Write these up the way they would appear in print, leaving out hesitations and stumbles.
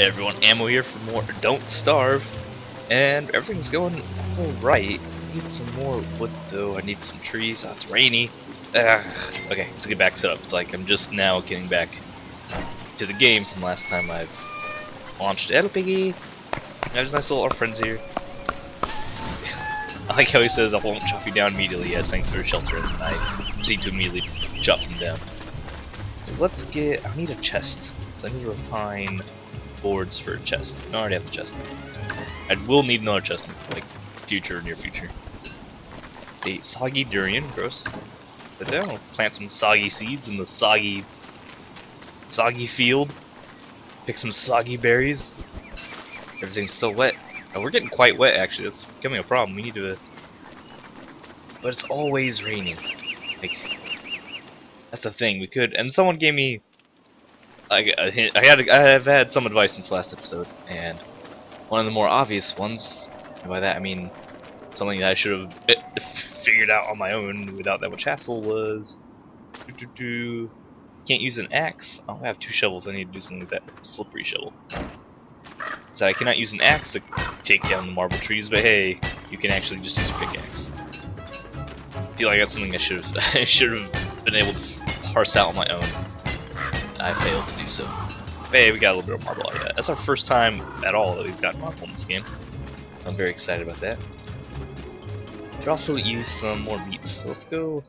Everyone, ammo here for more. Don't starve. And everything's going alright. Need some more wood though. I need some trees. Oh, it's rainy. Ugh. Okay, let's get back set up. It's like I'm just now getting back to the game from last time I've launched. Hello, Piggy. There's nice little our friends here. I like how he says, I won't chop you down immediately. Yes, thanks for sheltering. I proceed to immediately chop them down. So let's get. I need a chest. So I need to refine boards for a chest. No, I already have the chest. I will need another chest in like near future. A soggy durian, gross. But then I'll plant some soggy seeds in the soggy field. Pick some soggy berries. Everything's so wet. Oh, we're getting quite wet actually. That's becoming a problem. We need to. But it's always raining. Like that's the thing. We could. And someone gave me. A hint. I have had some advice since last episode, and one of the more obvious ones. And by that I mean something that I should have figured out on my own without that much hassle was. Can't use an axe. Oh, I have 2 shovels. I need to do something with that slippery shovel. So I cannot use an axe to take down the marble trees, but hey, you can actually just use a pickaxe. I feel like that's something I should have been able to parse out on my own. I failed to do so. But hey, we got a little bit of marble out of that. That's our first time at all that we've got marble in this game, so I'm very excited about that. Could also use some more meat, so let's go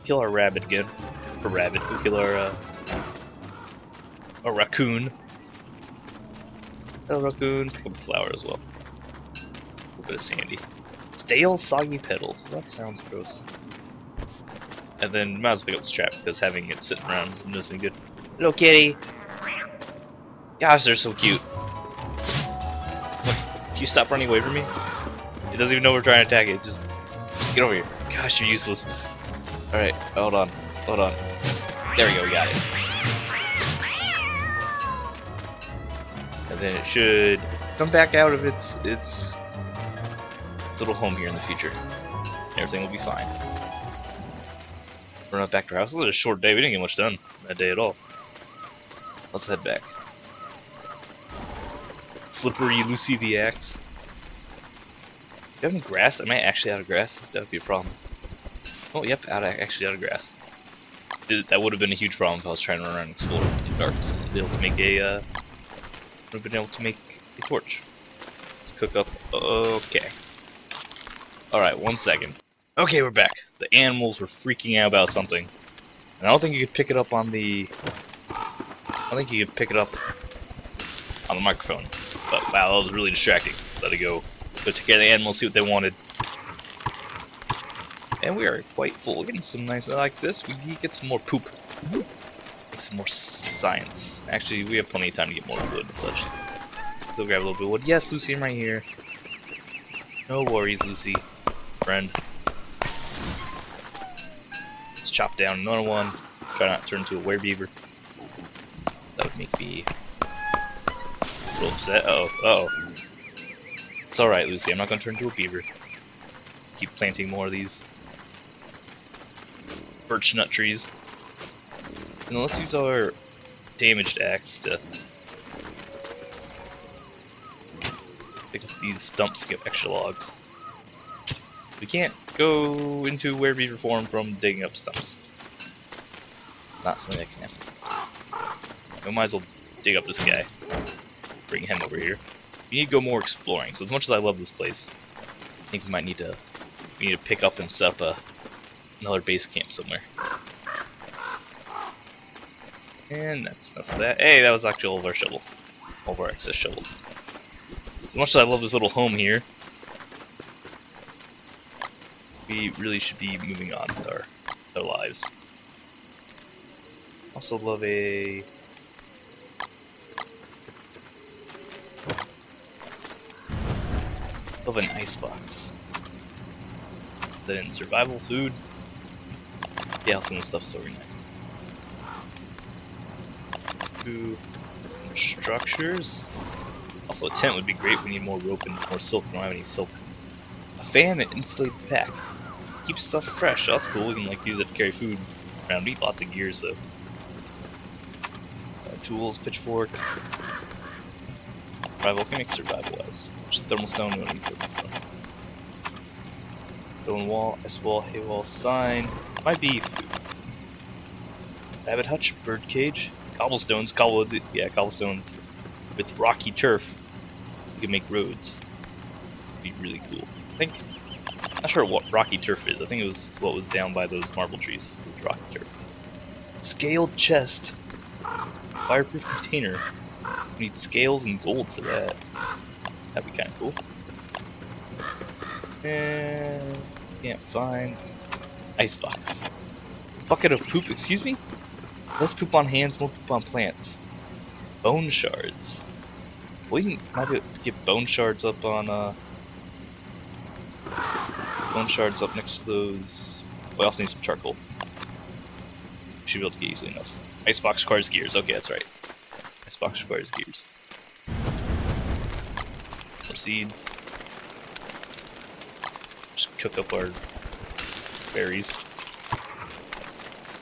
kill our rabbit again. Or rabbit, we'll kill our raccoon. Hello, raccoon. Pick up a flower as well. A little bit of sandy. Stale, soggy petals. That sounds gross. And then might as well pick up this trap because having it sitting around isn't doing any good. Hello, kitty. Gosh, they're so cute. What? Can you stop running away from me? It doesn't even know we're trying to attack it. Just get over here. Gosh, you're useless. All right, hold on, hold on. There we go. We got it. And then it should come back out of its little home here in the future. Everything will be fine. We're not back to our house. This was a short day. We didn't get much done that day at all. Let's head back. Slippery Lucy the axe. Do you have any grass? Am I actually out of grass? That would be a problem. Oh, yep, actually out of grass. That would have been a huge problem if I was trying to run around and explore in the dark. So I'd be able to make a, would have been able to make a torch. Let's cook up. Okay. Alright, 1 second. Okay, we're back. The animals were freaking out about something. And I don't think you could pick it up on the. I think you could pick it up on the microphone. But wow, that was really distracting. Let it go. Go take care of the animals, see what they wanted. And we are quite full. Getting some nice. I like this. We get some more poop. Get some more science. Actually, we have plenty of time to get more wood and such. So grab a little bit of wood. Yes, Lucy, I'm right here. No worries, Lucy. Friend. Let's chop down another one. Try not to turn into a werebeaver. That would make me a little upset. Uh-oh. It's alright, Lucy. I'm not going to turn into a beaver. Keep planting more of these birch nut trees. And then let's use our damaged axe to pick up these stumps to get extra logs. We can't go into werebeaver form from digging up stumps. It's not something that can happen. We might as well dig up this guy. Bring him over here. We need to go more exploring. So as much as I love this place, I think we might need to pick up and set up another base camp somewhere. And that's enough of that. Hey, that was actually all of our shovel. All of our excess shovel. As much as I love this little home here, we really should be moving on with our lives. Also love an icebox. Then survival food. Yeah, some of the stuff's so organized. 2 structures. Also, a tent would be great. We need more rope and more silk. We don't have any silk. A fan and insulated pack. Keeps stuff fresh. Oh, that's cool. We can like use it to carry food around. We need lots of gears though. Tools, pitchfork. Try volcanic survival as. Just thermal stone, we don't need thermal stone. Stone wall, ice wall, hay wall, sign. Might be food. Rabbit hutch, bird cage, cobblestones, cobblestones with rocky turf. You can make roads. It'd be really cool. I think, not sure what rocky turf is. I think it was what was down by those marble trees. Rocky turf. Scaled chest. Fireproof container. We need scales and gold for that. That'd be kind of cool. And can't find icebox. Bucket of poop. Excuse me. Less poop on hands, more poop on plants. Bone shards. We might be able to get bone shards up on bone shards up next to those. We also need some charcoal. Should be able to get easily enough. Icebox requires gears. Okay, that's right. Icebox requires gears. More seeds. Just cook up our berries.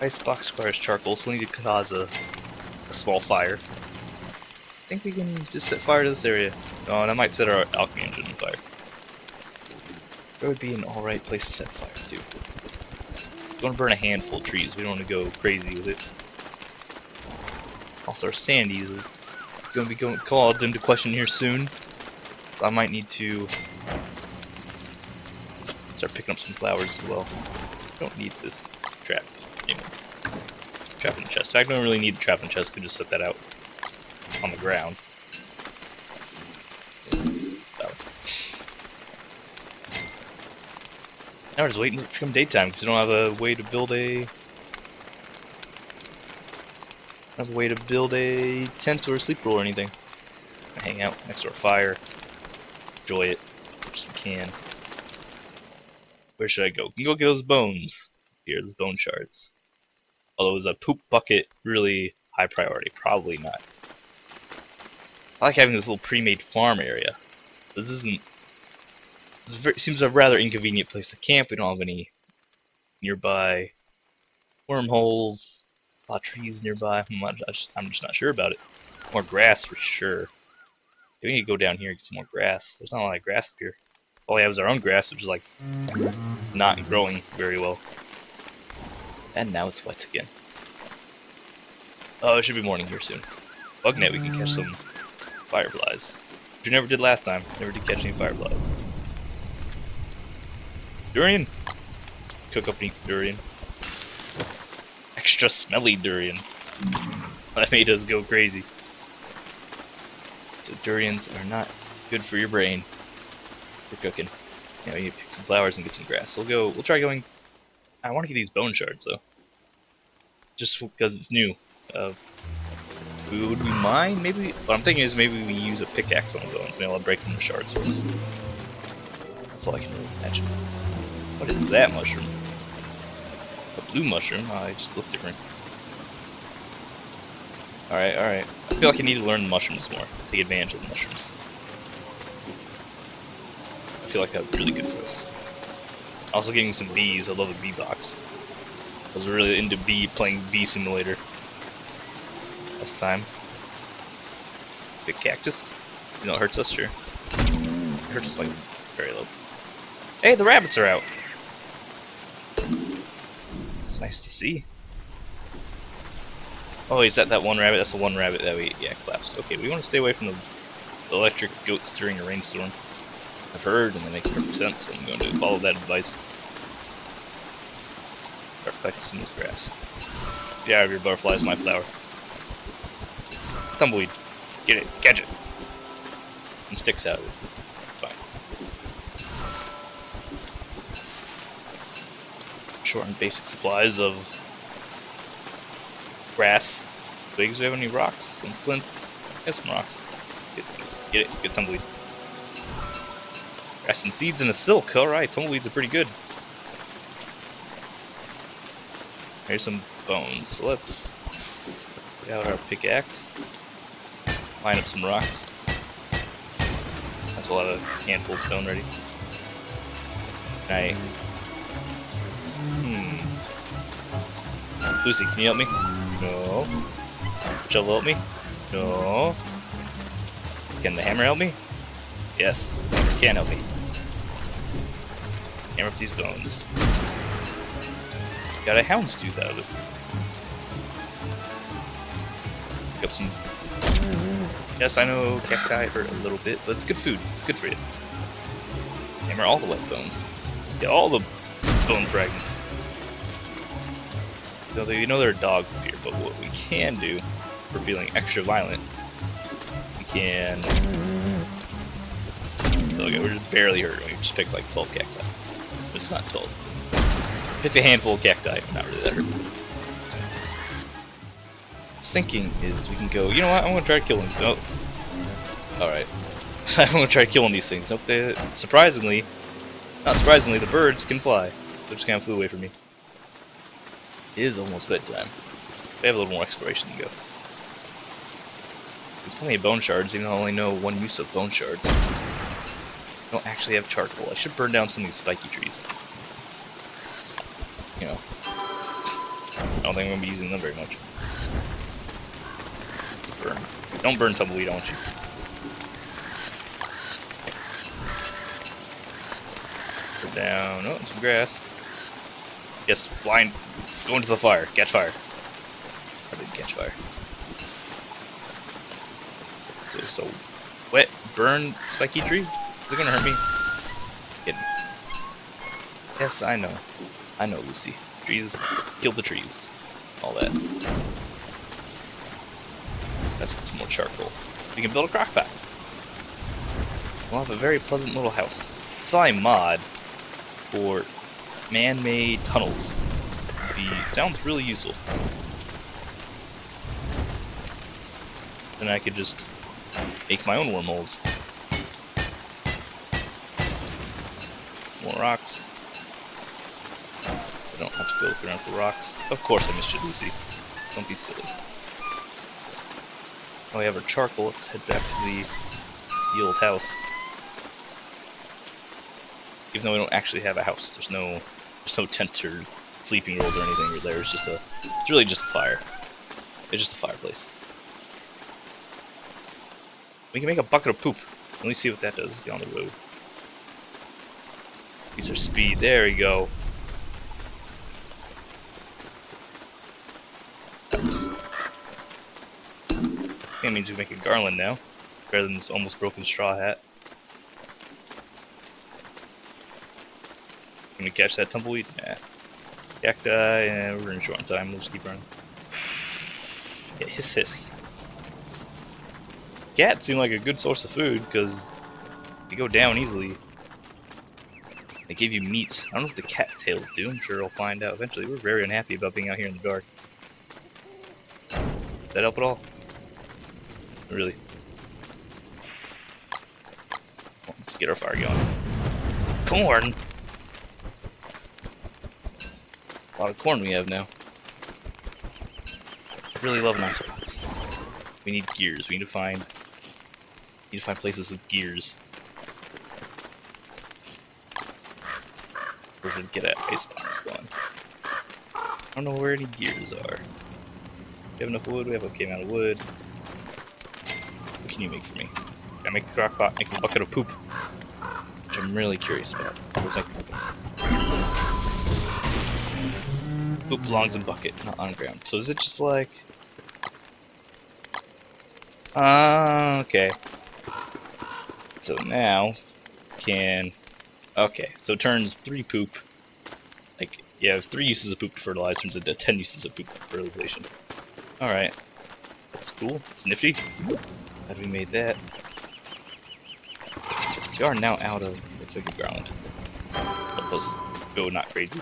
Icebox requires charcoal, so we need to cause a small fire. I think we can just set fire to this area. Oh, and I might set our alchemy engine on fire. That would be an alright place to set fire to. We want to burn a handful of trees, we don't want to go crazy with it. Also, our sandy is going to be called into question here soon. So I might need to start picking up some flowers as well. Don't need this trap anymore. Trap in the chest. In fact, I don't really need the trap in the chest, I could just set that out on the ground. Now we're just waiting to become daytime because we don't have a way to build a tent or a sleep roll or anything. Hang out next to our fire, enjoy it as we can. Where should I go? Can go get those bones. Here, those bone shards. Although is a poop bucket really high priority? Probably not. I like having this little pre-made farm area. This isn't. Seems a rather inconvenient place to camp. We don't have any nearby wormholes, a lot of trees nearby. I'm just not sure about it. More grass for sure. We need to go down here and get some more grass. There's not a lot of grass up here. All we have is our own grass, which is like not growing very well. And now it's wet again. Oh, it should be morning here soon. Bug net, we can catch some fireflies. Which we never did last time. Never did catch any fireflies. Durian! Cook up and eat durian. Extra smelly durian. That made us go crazy. So durians are not good for your brain for cooking. Yeah, we need to pick some flowers and get some grass. We'll try going. I want to get these bone shards though. Just because it's new. Would we mind? Maybe. What I'm thinking is maybe we use a pickaxe on the bones. Maybe I'll break them into shards for us. That's all I can really imagine. What is that mushroom? A blue mushroom? Oh, they just look different. Alright, alright. I feel like I need to learn the mushrooms more. Take advantage of the mushrooms. I feel like that would be really good for us. Also getting some bees. I love a bee box. I was really into playing Bee Simulator last time. Big cactus. You know it hurts us, sure. It hurts us like very low. Hey, the rabbits are out! It's nice to see. Oh, is that one rabbit? That's the one rabbit that we, collapsed. Okay, we want to stay away from the electric goats during a rainstorm. I've heard, and that makes perfect sense, so I'm going to follow that advice. Start collecting some of this grass. Get out of your butterflies, my flower. Tumbleweed. Get it. Catch it. And sticks out of it. Fine. Short and basic supplies of grass. Twigs. Do we have any rocks? Some flints? Get some rocks. Get it. Get tumbleweed. Grass and seeds and a silk. Alright, tumbleweeds are pretty good. Here's some bones. So let's get out our pickaxe. Line up some rocks. That's a lot of handful of stone ready. Alright. Lucy, can you help me? No. Shovel help me? No. Can the hammer help me? Yes, the hammer can help me. Hammer up these bones. Got a houndstooth out of it. Pick up some. Yes, I know cacti hurt a little bit, but it's good food. It's good for you. Hammer all the wet bones. Get all the bone fragments. So you know there are dogs up here, but what we can do for feeling extra violent, we can. Look, we're just barely hurt. We just picked like 12 cacti. But it's not 12. Picked a handful of cacti. Not really that hurt. What I was thinking is we can go. You know what? I'm gonna try to kill them. Oh, all right. I'm gonna try killing these things. Nope. They, surprisingly, not surprisingly, the birds can fly. They just kind of flew away from me. It is almost bedtime. We have a little more exploration to go. There's plenty of bone shards, even though I only know one use of bone shards. I don't actually have charcoal. I should burn down some of these spiky trees. You know, I don't think I'm going to be using them very much. Let's burn. Don't burn tumbleweed, I want you. Put down, oh, some grass. Yes, flying, go into the fire, catch fire. I didn't catch fire. So wet, burn, spiky tree? Is it gonna hurt me? Kidding. Yes, I know. I know, Lucy. Trees, kill the trees. All that. Let's get some more charcoal. We can build a crock pot. We'll have a very pleasant little house. I saw a mod for man-made tunnels. Sounds really useful. Then I could just make my own wormholes. More rocks. I don't have to go around for rocks. Of course I missed you, Lucy. Don't be silly. Now we have our charcoal. Let's head back to the old house. Even though we don't actually have a house, there's no tent or sleeping rolls or anything there. It's really just a fire. It's just a fireplace. We can make a bucket of poop. Let me see what that does. Get on the road. Use our speed. There we go. That means we make a garland now, better than this almost broken straw hat. Gonna catch that tumbleweed? Nah. Cacti, and we're in short on time. We'll just keep running. Yeah, hiss hiss. Cats seem like a good source of food because they go down easily. They give you meat. I don't know what the cattails do. I'm sure I'll find out eventually. We're very unhappy about being out here in the dark. Does that help at all? Really? Well, let's get our fire going. Corn! A lot of corn we have now. I really love nice spots. We need gears. We need to find places with gears. We're gonna get an icebox going. I don't know where any gears are. We have enough wood. We have okay amount of wood. What can you make for me? Can I make the crock pot? Make a bucket of poop, which I'm really curious about. So let's make poop belongs in bucket, not on ground. So is it just like? Okay. So now can. Okay, so it turns 3 poop. Like you have 3 uses of poop to fertilize, turns into 10 uses of poop for fertilization. All right, that's cool. It's nifty. Glad we made that. We are now out of. Let's make a garland. Help us go not crazy.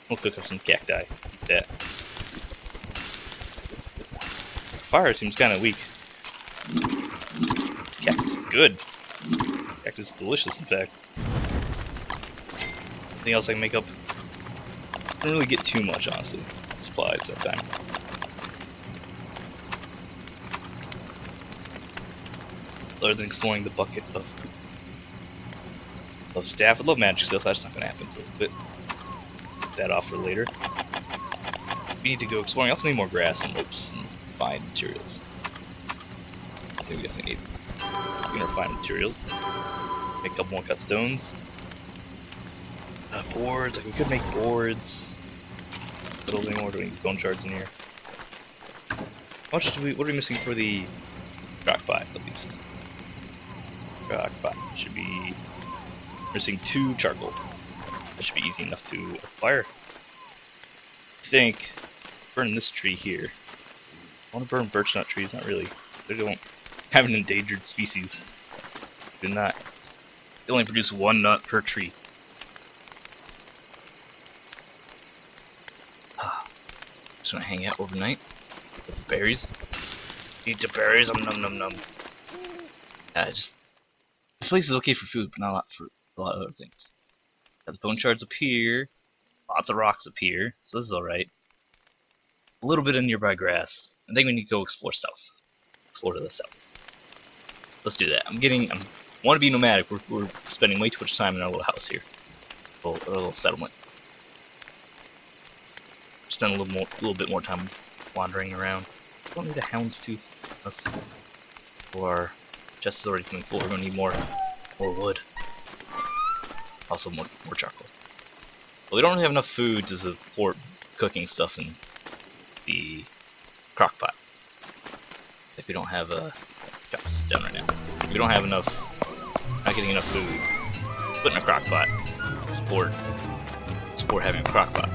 We'll cook up some cacti. Eat that. Fire seems kind of weak. This cactus is good. Cactus is delicious, in fact. Anything else I can make up? I don't really get too much, honestly. Supplies that time. Other than exploring the bucket of staff. I love magic stuff, that's not going to happen for a bit. Put that off for later. We need to go exploring. I also need more grass and ropes and fine materials. I think we definitely need. can refine materials. Make a couple more cut stones. Boards, like we could make boards. Build any more, doing bone shards in here. How much do what are we missing for the crockpot, at least? Crockpot should be missing 2 charcoal. That should be easy enough to fire. I think burn this tree here. I want to burn birch nut trees, not really. They don't have an endangered species. Do not. They only produce 1 nut per tree. Just gonna hang out overnight with the berries. Eat the berries, num num num. Just this place is okay for food, but not a lot for a lot of other things. Got the bone shards up here, lots of rocks up here, so this is alright. A little bit of nearby grass. I think we need to go explore south. Explore to the south. Let's do that. I want to be nomadic. We're spending way too much time in our little house here. Our little settlement. Spend a little bit more time wandering around. Don't need a houndstooth. Our chest is already coming full. We're gonna need more wood. Also more charcoal. But we don't really have enough food to support cooking stuff in the crock pot. Like we don't have chop this down right now. We don't have enough. Not getting enough food. Put in a crock pot. Support having a crock pot.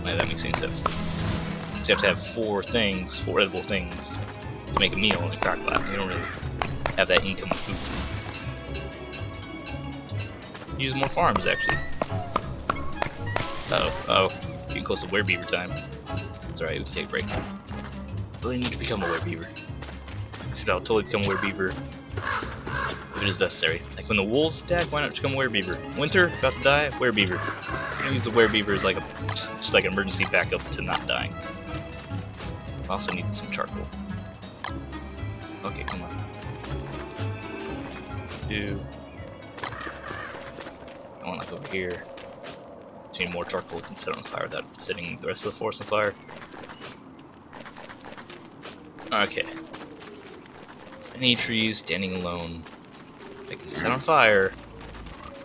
If that makes any sense. So you have to have 4 edible things, to make a meal in a crock pot. You don't really have that income of food. Use more farms, actually. Getting close to werebeaver time. It's alright, we can take a break. Really need to become a werebeaver. See, I'll totally become a werebeaver if it is necessary. Like when the wolves attack, why not just become a werebeaver? Winter, about to die, werebeaver. I'm gonna use the werebeaver as like just like an emergency backup to not dying. Also need some charcoal. Okay, come on. I want like over here. Just need more charcoal we can set on fire without setting the rest of the forest on fire. Okay. Any trees standing alone, they can set on fire,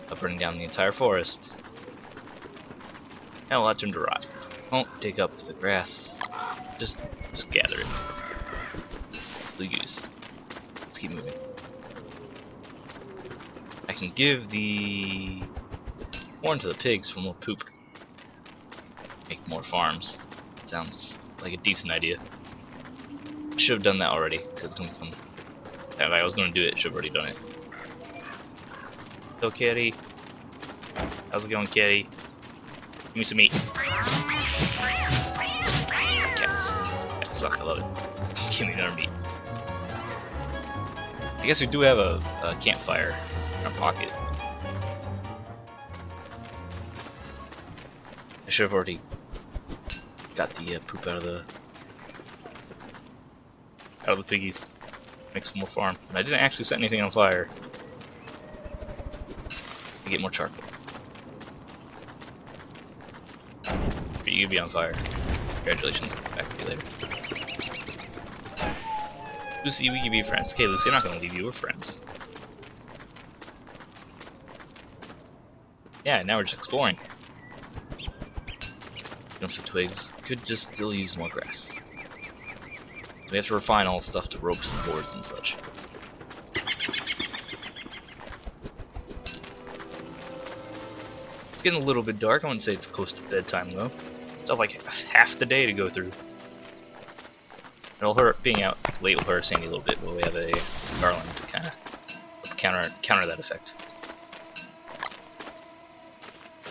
without burning down the entire forest. And a lot turn to rot. Won't dig up the grass. Just gather it. Blue goose. Let's keep moving. I can give the horn to the pigs for more poop. Make more farms. Sounds like a decent idea. Should have done that already, because it's gonna come. If I was gonna do it, should have already done it. Hello, kitty. How's it going, kitty? Give me some meat. Cats suck. I love it. Give me another meat. I guess we do have a campfire in our pocket. I should have already got the poop out of the piggies. Make some more farm. And I didn't actually set anything on fire. To get more charcoal. But you could be on fire. Congratulations. I'll come back for you later. Lucy, we can be friends. Okay, Lucy, I'm not gonna leave you. We're friends. Yeah, now we're just exploring. Jump some twigs. Could just still use more grass. So we have to refine all stuff to ropes and boards and such. It's getting a little bit dark. I wouldn't say it's close to bedtime though. Still have like half the day to go through. It'll hurt being out late will hurt Sandy a little bit, but we have a garland to kind of counter that effect.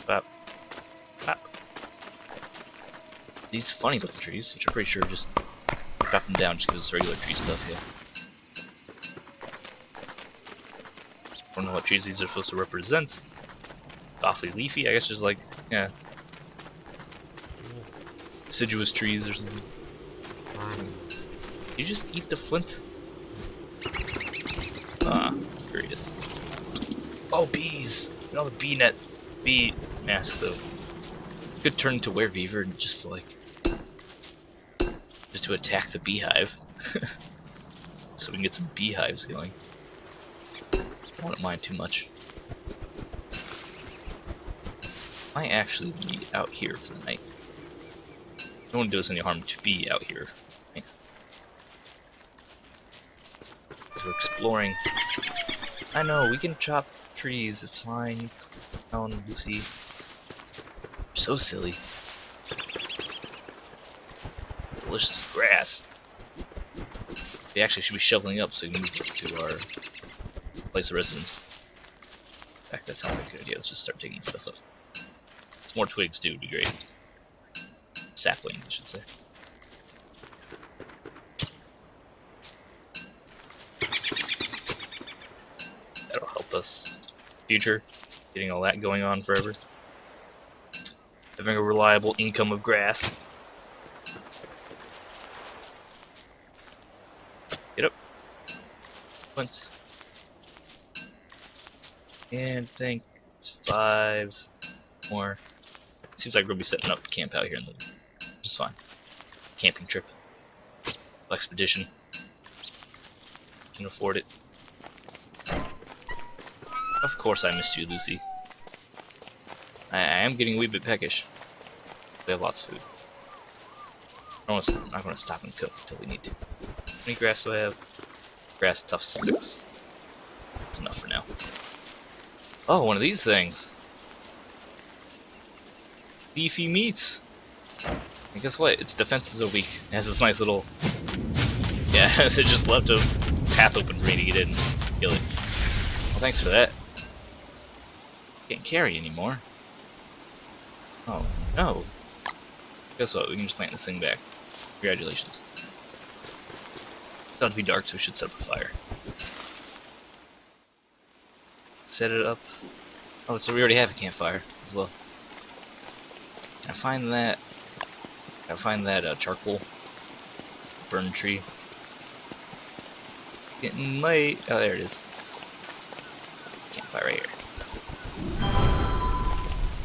Bop. Bop. These funny looking trees, which I'm pretty sure just drop them down, just give us regular tree stuff, yeah. Don't know what trees these are supposed to represent. Awfully leafy, I guess there's like, yeah, deciduous trees or something. You just eat the flint? Curious. Oh, bees! You know, the bee mask though. Could turn into werebeaver and just to attack the beehive. So we can get some beehives going. I wouldn't mind too much. Might actually be out here for the night. It wouldn't do us any harm to be out here. Right? Because we're exploring. I know, we can chop trees, it's fine. Down, Lucy. You're so silly. Delicious grass. We actually should be shoveling up so we can move to our place of residence. In fact, that sounds like a good idea. Let's just start taking stuff up. Some more twigs too would be great. Saplings, I should say. That'll help us in the future, getting all that going on forever. Having a reliable income of grass. Get up. Once. And I think it's 5 more. Seems like we'll be setting up camp out here in the, which is fine. Camping trip. Expedition. Can afford it. Of course I missed you, Lucy. I am getting a wee bit peckish. We have lots of food. I'm not going to stop and cook until we need to. How many grass do I have? Grass tough 6. That's enough for now. Oh, one of these things. Beefy meats. And guess what? Its defenses are weak. It has this nice little... Yeah, it just left a path open for me to get in and kill it. Well, thanks for that. Can't carry anymore. Oh, no. Guess what? We can just plant this thing back. Congratulations. It's about to be dark, so we should set the fire. Set it up. Oh, so we already have a campfire as well. Can I find that? Can I find that charcoal? Burn tree. Getting late. Oh, there it is. Campfire right here.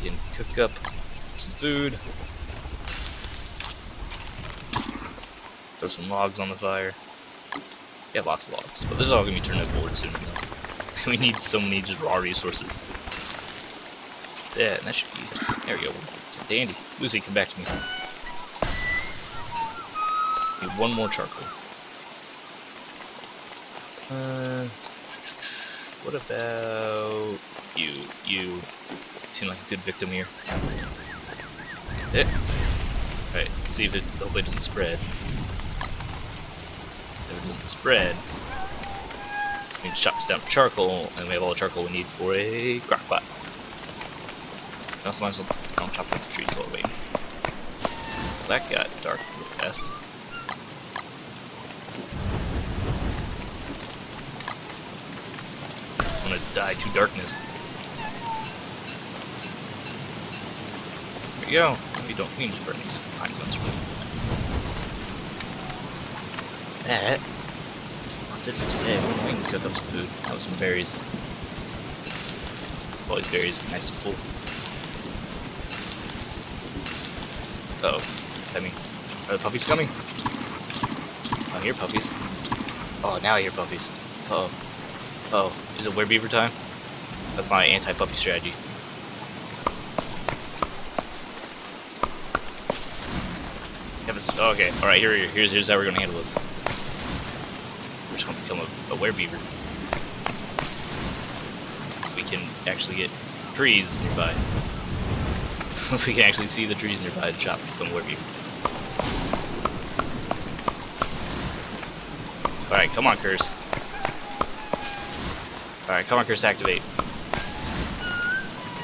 Can cook up some food. Throw some logs on the fire. We have lots of logs, but this is all gonna be turned into wood soon. You know? We need so many just raw resources. Yeah, that should be. There we go. It's a dandy. Lucy, come back to me. Need one more charcoal. What about you? You seem like a good victim here. Alright, let's see if it hopefully it doesn't spread. If it doesn't spread, we can chop down charcoal, and we have all the charcoal we need for a crock pot. I also might as well chop down the trees while we're waiting. That got dark real fast. I'm gonna die to darkness. There we go. We don't need to burn these pine cones. That. That's it for today. We can cook up some food. Have some berries. All these berries are nice and full. Uh oh. I mean, are the puppies coming? I hear puppies. Oh, now I hear puppies. Uh oh. Uh oh. Is it werebeaver time? That's my anti-puppy strategy. Oh, okay, alright, here's how we're gonna handle this. We're just gonna become a werebeaver. We can actually get trees nearby. We can actually see the trees nearby and chop and become a werebeaver. Alright, come on, Curse. Alright, come on, Curse, activate.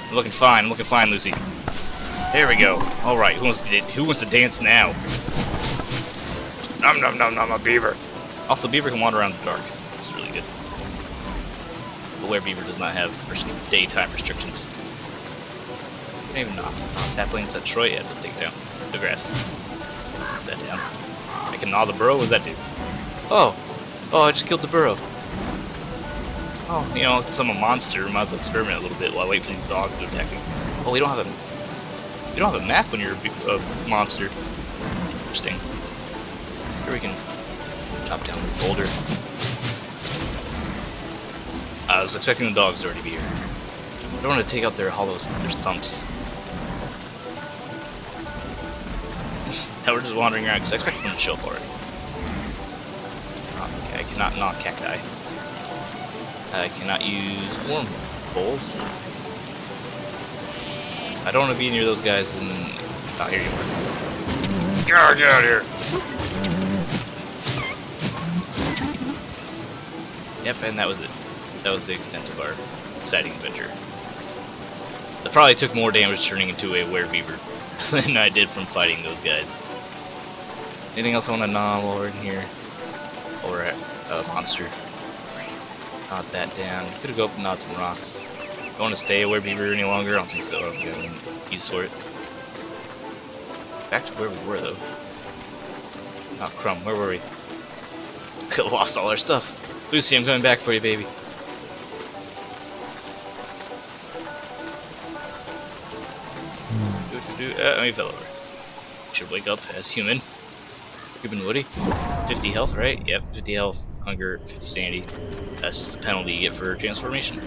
I'm looking fine, Lucy. There we go. Alright, who wants to dance now? Nom nom nom nom, a beaver. Also, beaver can wander around in the dark, which is really good. But werebeaver does not have daytime restrictions. Maybe not. Saplings that Troy had, just take it down. The grass. Put that down. I can gnaw the burrow, what does that do? Oh! Oh, I just killed the burrow. Oh, you know, since I'm a monster, I might as well experiment a little bit while I wait for these dogs to attack me. Oh, you don't have a map when you're a monster. Interesting. Here we can chop down this boulder. I was expecting the dogs to already be here. I don't want to take out their their stumps. Now we're just wandering around because I expected them to show up already. Okay, I cannot knock cacti. I cannot use worm bowls. I don't want to be near those guys and... Oh, here you are. Get out of here! Yep, and that was it. That was the extent of our exciting adventure. I probably took more damage turning into a werebeaver than I did from fighting those guys. Anything else I want to gnaw while we're in here? While we're at a monster. Not that down. Could have go up and gnawed some rocks. Don't want to stay a werebeaver any longer? I don't think so. I don't got any use for it. Back to where we were though. Oh, crumb, where were we? Could have lost all our stuff. Lucy, I'm coming back for you, baby. I fell over. Should wake up as human. Human Woody. 50 health, right? Yep, 50 health, hunger, 50 sanity. That's just the penalty you get for transformation.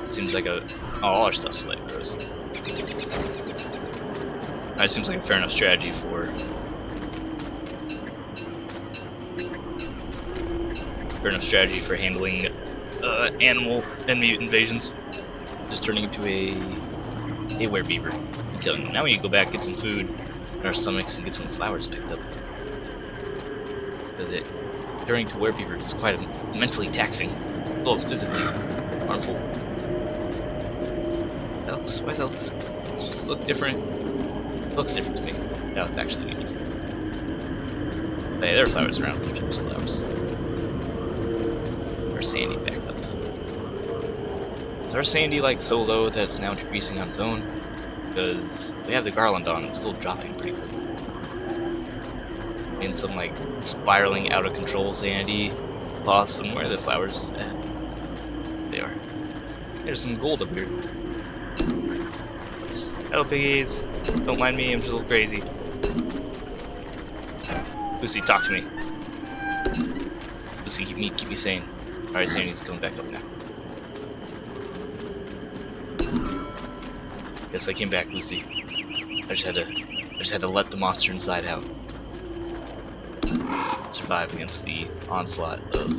It seems like all our stuff's light bros. That seems like a fair enough strategy for handling animal enemy invasions. Just turning into a werebeaver and killing them. Now we can go back, get some food in our stomachs, and get some flowers picked up. Because turning to werebeaver is quite mentally taxing, as well as physically harmful. Elks? Why is Elks supposed to look different? It looks different to me. No, it's actually unique. Hey, there are flowers around. We can use flowers. Our sandy back up. Is our sandy like so low that it's now decreasing on its own? Because we have the garland on, it's still dropping pretty quickly. In some like spiraling out of control sandy loss, and where are the flowers at? They are. There's some gold up here. Hello piggies! Don't mind me, I'm just a little crazy. Lucy, talk to me. Lucy, keep me sane. Alright, Sandy's coming back up now. Guess I came back, Lucy. I just had to let the monster inside out. Survive against the onslaught of...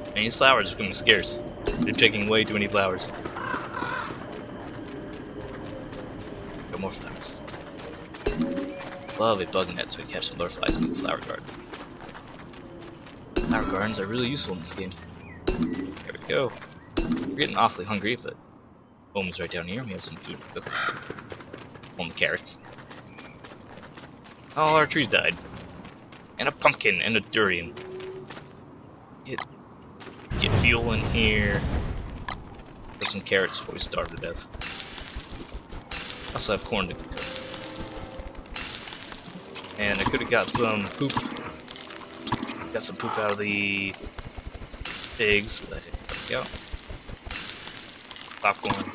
And these flowers are becoming scarce. They're taking way too many flowers. Got more flowers. Love a bug net so we catch some butterflies in the flower garden. Flower gardens are really useful in this game. There we go. We're getting awfully hungry, but home is right down here. We have some food to cook. Home carrots. All our trees died. And a pumpkin and a durian. Get fuel in here. Put some carrots before we starve to death. Also have corn to cook. And I could have got some poop. Got some poop out of the pigs, but I didn't work out. Popcorn.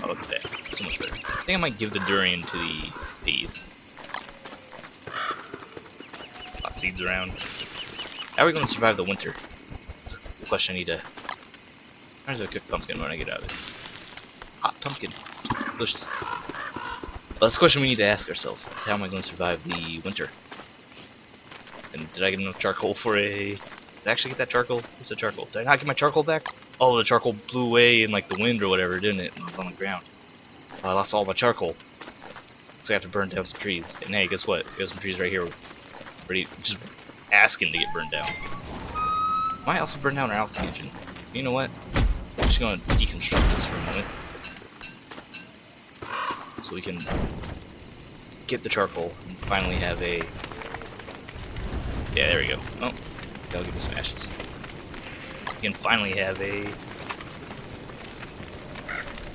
Oh, look at that. So much better. I think I might give the durian to the peas. Hot seeds around. How are we going to survive the winter? That's a question I need to... How do I cook pumpkin when I get out of it? Hot pumpkin. Delicious. Well, that's the question we need to ask ourselves. Is how am I going to survive the winter? And did I get enough charcoal for a... Did I actually get that charcoal? What's the charcoal? Did I not get my charcoal back? Oh, the charcoal blew away in like the wind or whatever, didn't it? It was on the ground. Well, I lost all my charcoal. So I have to burn down some trees. And hey, guess what? There's some trees right here. Ready, just asking to get burned down. Might also burn down our alchemy engine. You know what? I'm just gonna deconstruct this for a moment. So we can get the charcoal and finally have a... Yeah, there we go. Oh, that'll give me some ashes. We can finally have a...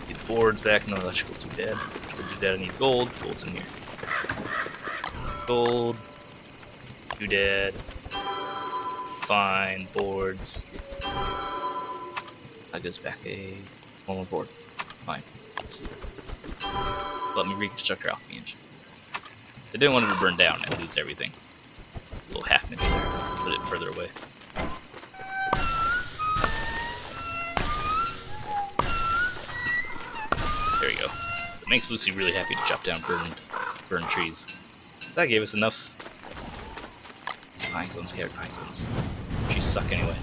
Get the boards back. No, that should go too bad. I need gold. Gold's in here. Gold. Doodad. Fine. Boards. That goes back one more board. Fine. Let me reconstruct our alchemy engine. I didn't want it to burn down and lose everything. A little half niche there. Put it further away. There we go. It makes Lucy really happy to chop down burned trees. That gave us enough pine cones, carrot pine cones. Trees suck anyway.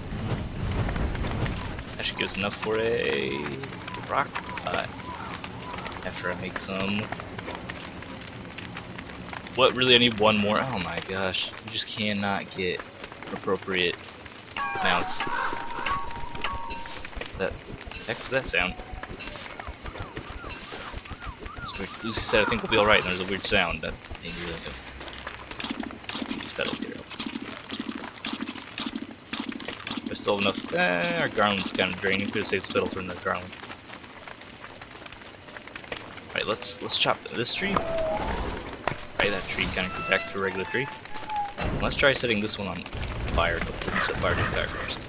That should give us enough for a rock pot. After I make some. What really? I need one more. Oh my gosh! You just cannot get appropriate amounts. That heck was that sound? Lucy said, "I think we'll be all right." And there's a weird sound that made me really good. These petals get out. I still have enough. Our garland's kind of draining. Could have saved the petals for another garland. Alright, let's chop this tree. Right, that tree kind of goes back to a regular tree. Let's try setting this one on fire. No, let me set fire to the fire first.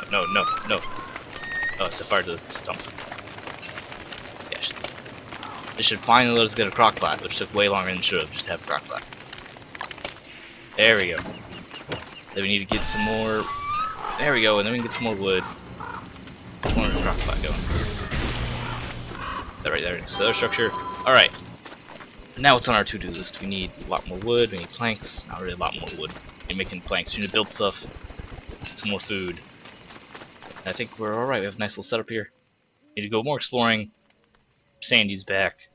No. Oh, set fire to the stump. Yeah, this should finally let us get a crockpot, which took way longer than it should have. Just have a crockpot. There we go. Then we need to get some more. There we go, and then we can get some more wood. Just want a crockpot going. Right there, so there's structure. Alright. Now what's on our to-do list? We need a lot more wood, we need planks. Not really a lot more wood. We're making planks. We need to build stuff. Get some more food. And I think we're alright. We have a nice little setup here. Need to go more exploring. Sandy's back.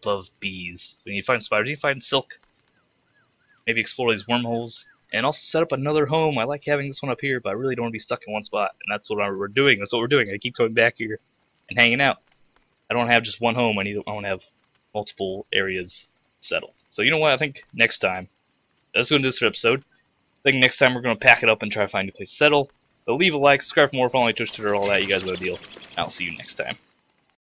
Love bees. We need to find spiders. We need to find silk. Maybe explore these wormholes. And also set up another home. I like having this one up here, but I really don't want to be stuck in one spot. And that's what we're doing. That's what we're doing. I keep coming back here and hanging out. I don't have just one home. I want to have multiple areas settled. So you know what? I think next time, that's going to do this for episode. I think next time we're going to pack it up and try to find a place to settle. So leave a like, subscribe for more, follow me on Twitch, Twitter, all that. You guys know the deal. I'll see you next time.